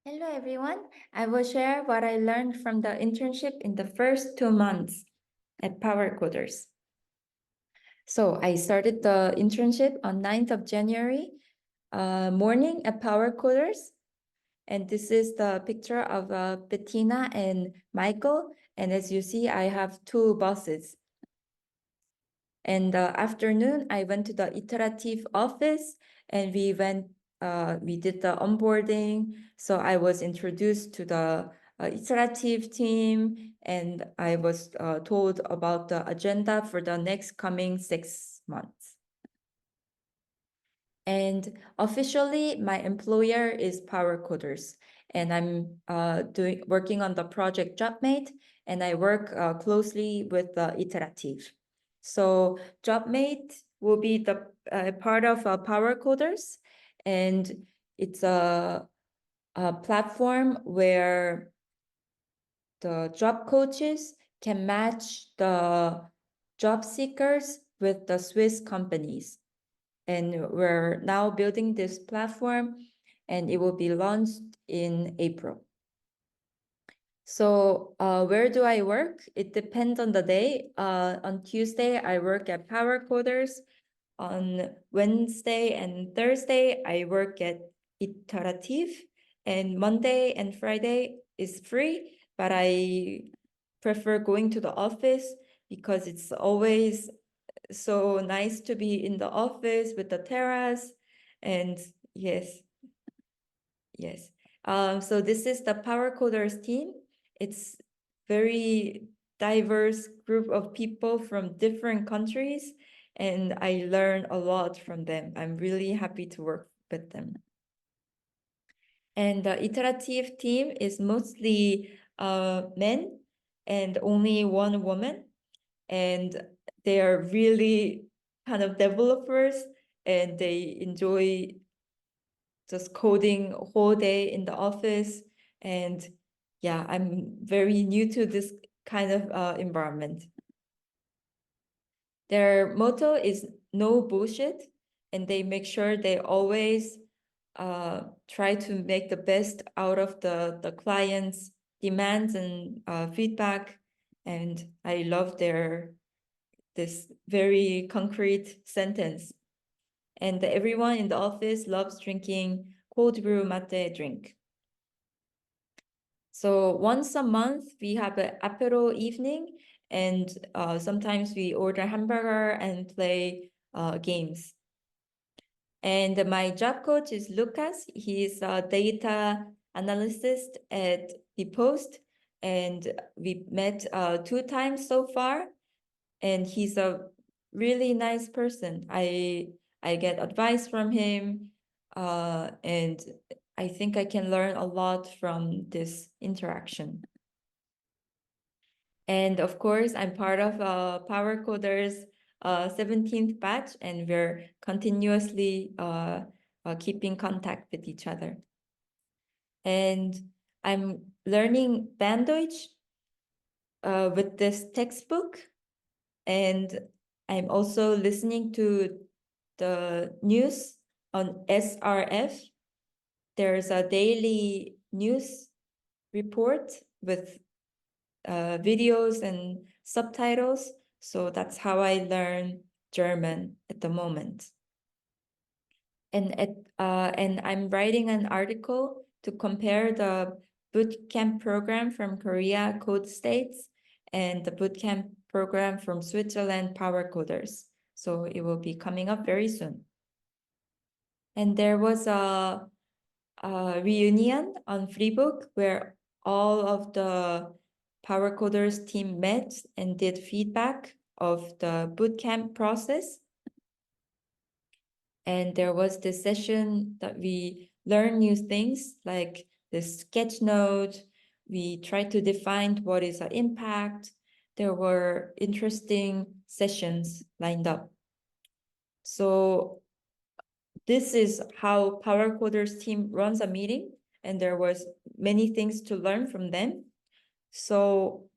Hello, everyone. I will share what I learned from the internship in the first 2 months at PowerCoders. So I started the internship on 9th of January morning at PowerCoders. And this is the picture of Bettina and Michael. And as you see, I have two bosses. And afternoon, I went to the iterative office and we did the onboarding. So I was introduced to the iterative team and I was told about the agenda for the next coming 6 months. And officially, my employer is PowerCoders, and I'm working on the project JobMate, and I work closely with the iterative. So JobMate will be the part of PowerCoders, and it's a platform where the job coaches can match the job seekers with the Swiss companies. And we're now building this platform and it will be launched in April. So where do I work? It depends on the day. On Tuesday, I work at PowerCoders. On Wednesday and Thursday, I work at Iterative. And Monday and Friday is free, but I prefer going to the office because it's always so nice to be in the office with the terrace. And yes. So this is the PowerCoders team. It's very diverse group of people from different countries, and I learn a lot from them. I'm really happy to work with them. And the iterative team is mostly men and only one woman. And they are really kind of developers and they enjoy just coding a whole day in the office. And yeah, I'm very new to this kind of environment. Their motto is no bullshit, and they make sure they always try to make the best out of the client's demands and feedback. And I love this very concrete sentence. And everyone in the office loves drinking cold brew mate drink. So once a month, we have an apero evening, and sometimes we order hamburger and play games. And my job coach is Lucas. He's a data analyst at the Post, and we met 2 times so far. And he's a really nice person. I get advice from him, and I think I can learn a lot from this interaction. And of course, I'm part of PowerCoders 17th batch, and we're continuously keeping contact with each other. And I'm learning Banddeutsch with this textbook. And I'm also listening to the news on SRF. There's a daily news report with videos and subtitles. So that's how I learn German at the moment. And I'm writing an article to compare the bootcamp program from Korea, Code States, and the bootcamp program from Switzerland, PowerCoders. So it will be coming up very soon. And there was a reunion on Freebook where all of the PowerCoders team met and did feedback of the bootcamp process. And there was this session that we learned new things like the sketch note. We tried to define what is an impact. There were interesting sessions lined up. So this is how PowerCoders team runs a meeting, and there was many things to learn from them. So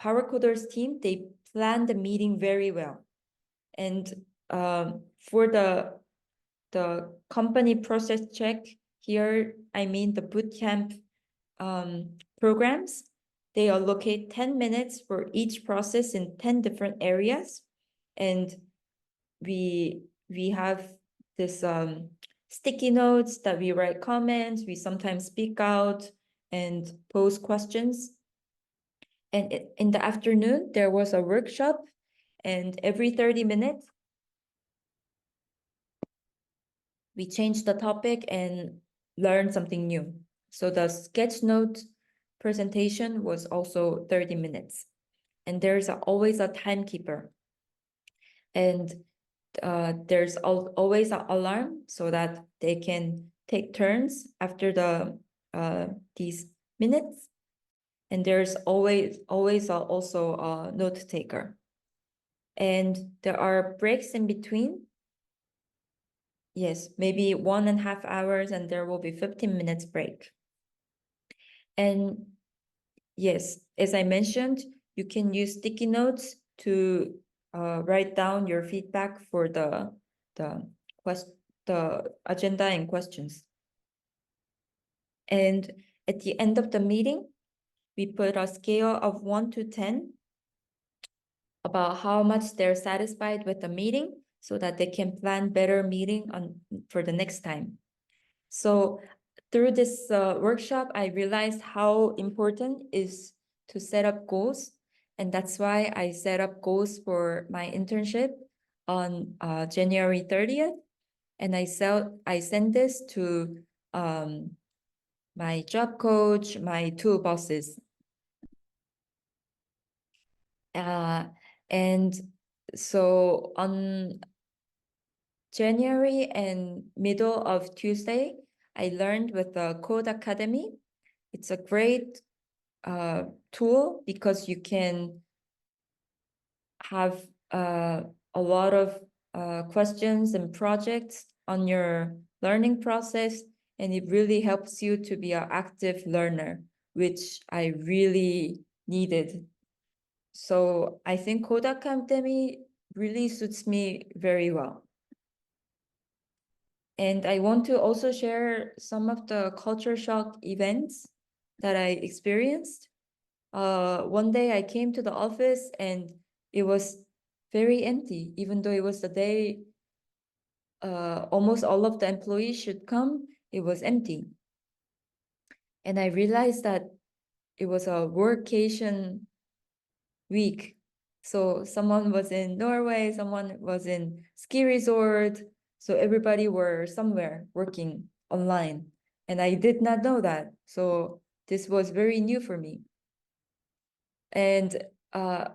PowerCoders team, they planned the meeting very well. And for the company process check, Here, I mean the bootcamp programs. They allocate 10 minutes for each process in 10 different areas. And we have this sticky notes that we write comments, we sometimes speak out and pose questions. And in the afternoon, there was a workshop, and every 30 minutes, we changed the topic and learned something new. So the sketch note presentation was also 30 minutes. And there's always a timekeeper. And there's always an alarm so that they can take turns after these minutes. And there's always also a note taker. And there are breaks in between. Yes, maybe 1.5 hours, and there will be 15 minutes break. And yes, as I mentioned, you can use sticky notes to write down your feedback for the agenda and questions. And at the end of the meeting, we put a scale of 1 to 10 about how much they're satisfied with the meeting so that they can plan better meeting for the next time. So through this workshop, I realized how important is to set up goals. And that's why I set up goals for my internship on January 30th. And I sent this to my job coach, my two bosses. And so on January and middle of Tuesday, I learned with the Code Academy. It's a great tool because you can have a lot of questions and projects on your learning process, and it really helps you to be an active learner, which I really needed. So I think Code Academy really suits me very well. And I want to also share some of the culture shock events that I experienced. One day I came to the office and it was very empty, even though it was the day almost all of the employees should come, it was empty. And I realized that it was a workation week. So someone was in Norway, someone was in ski resort. So everybody were somewhere working online. And I did not know that. So this was very new for me. And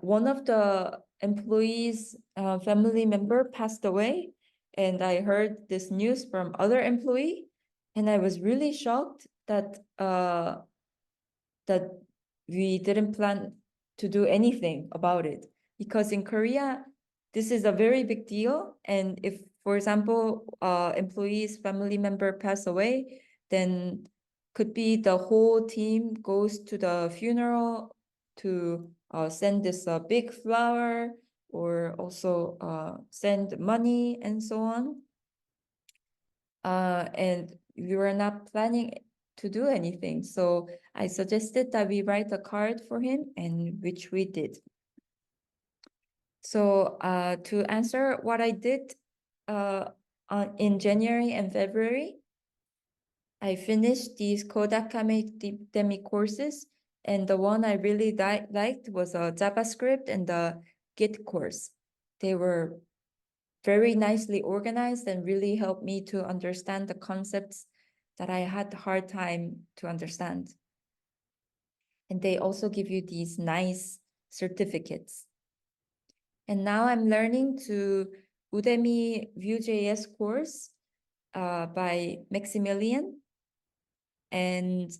one of the employees' family member passed away. And I heard this news from other employee. And I was really shocked that that we didn't plan to do anything about it. Because in Korea, this is a very big deal. And if, for example, employee's family member pass away, then could be the whole team goes to the funeral to send this big flower or also send money and so on. And we were not planning to do anything. So I suggested that we write a card for him, and which we did. So to answer what I did in January and February, I finished these Code Academy courses, and the one I really liked was a JavaScript and the Git course. They were very nicely organized and really helped me to understand the concepts that I had a hard time to understand. And they also give you these nice certificates. And now I'm learning to Udemy Vue.js course by Maximilian. And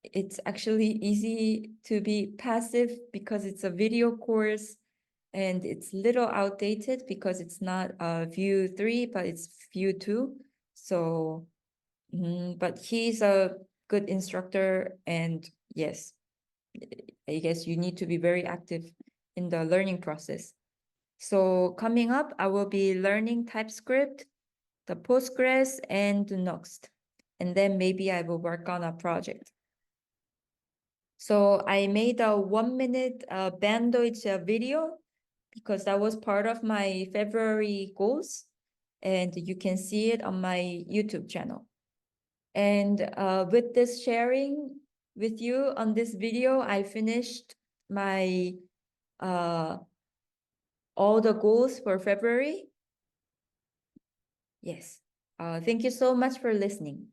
it's actually easy to be passive because it's a video course, and it's little outdated because it's not Vue 3, but it's Vue 2. So, but he's a good instructor, and yes, I guess you need to be very active in the learning process. So coming up, I will be learning TypeScript, the Postgres, and the Next. and then maybe I will work on a project. So I made a 1 minute Bern Deutsch video because that was part of my February goals, and you can see it on my YouTube channel. And with this sharing with you on this video, I finished my all the goals for February. Yes. Thank you so much for listening.